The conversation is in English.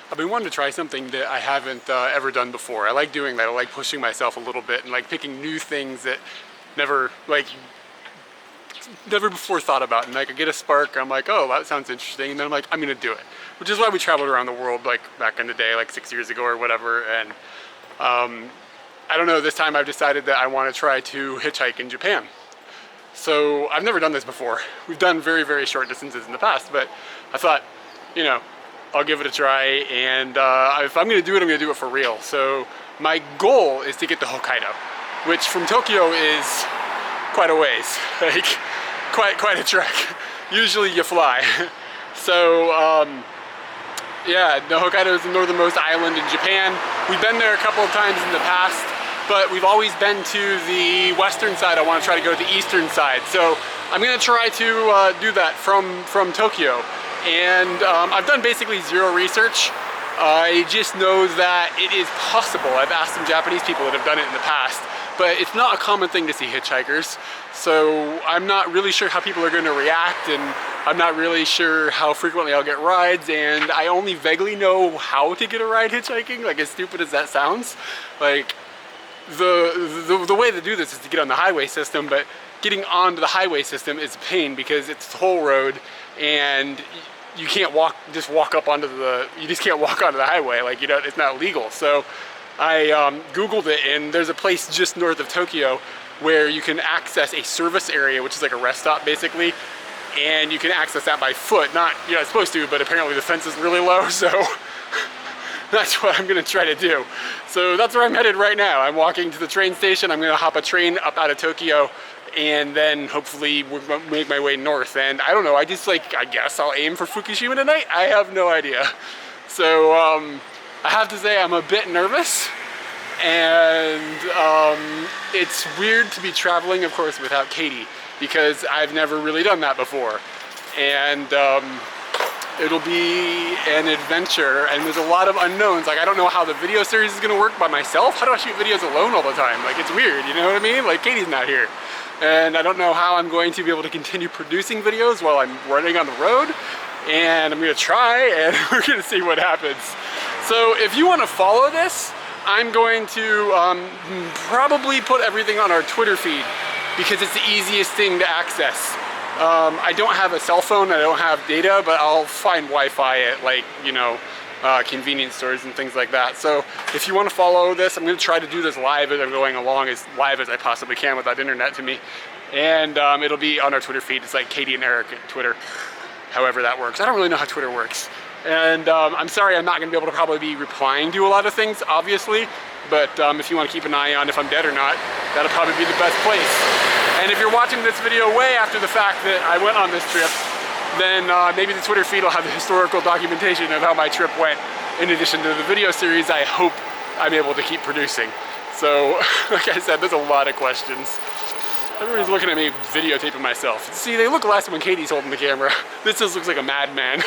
I've been wanting to try something that I haven't ever done before. I like doing that. I like pushing myself a little bit and like picking new things that never before thought about. And like I get a spark, I'm like, oh, that sounds interesting. And then I'm like, I'm gonna do it. Which is why we traveled around the world like back in the day, like 6 years ago or whatever. And I don't know, this time I've decided that I want to try to hitchhike in Japan. So I've never done this before. We've done very, very short distances in the past, but I thought, you know, I'll give it a try, and if I'm gonna do it, I'm gonna do it for real. So my goal is to get to Hokkaido, which from Tokyo is quite a ways, like quite a trek. Usually you fly. So yeah, Hokkaido is the northernmost island in Japan. We've been there a couple of times in the past, but we've always been to the western side. I want to try to go to the eastern side. So I'm gonna try to do that from Tokyo. And I've done basically zero research. I just know that it is possible. I've asked some Japanese people that have done it in the past, but it's not a common thing to see hitchhikers. So I'm not really sure how people are going to react, and I'm not really sure how frequently I'll get rides, and I only vaguely know how to get a ride hitchhiking, like as stupid as that sounds. Like the way to do this is to get on the highway system, but getting onto the highway system is a pain because it's a toll road, and you can't just walk up onto you just can't walk onto the highway, like, you know, it's not legal. So I Googled it, and there's a place just north of Tokyo where you can access a service area, which is like a rest stop basically, and you can access that by foot. Not, you're not supposed to, but apparently the fence is really low, so that's what I'm gonna try to do. So that's where I'm headed right now. I'm walking to the train station. I'm gonna hop a train up out of Tokyo, and then hopefully make my way north. And I don't know, I guess I'll aim for Fukushima tonight? I have no idea. So I have to say I'm a bit nervous, and it's weird to be traveling, of course, without Katie, because I've never really done that before. And it'll be an adventure, and there's a lot of unknowns. Like, I don't know how the video series is gonna work by myself. How do I shoot videos alone all the time? Like, it's weird, you know what I mean? Like, Katie's not here. And I don't know how I'm going to be able to continue producing videos while I'm running on the road. And I'm gonna try, and we're gonna see what happens. So if you wanna follow this, I'm going to probably put everything on our Twitter feed, because it's the easiest thing to access. I don't have a cell phone, I don't have data, but I'll find Wi-Fi at, like, you know, convenience stores and things like that. So if you want to follow this, I'm going to try to do this live as I'm going along, as live as I possibly can without internet to me. And it'll be on our Twitter feed. It's like Katie and Eric at Twitter, however that works. I don't really know how Twitter works. And I'm sorry I'm not going to be able to probably be replying to a lot of things, obviously. But if you want to keep an eye on if I'm dead or not, that'll probably be the best place. And if you're watching this video way after the fact that I went on this trip, then maybe the Twitter feed will have the historical documentation of how my trip went, in addition to the video series I hope I'm able to keep producing. So, like I said, there's a lot of questions. Everybody's looking at me videotaping myself. See, they look less when Katie's holding the camera. This just looks like a madman.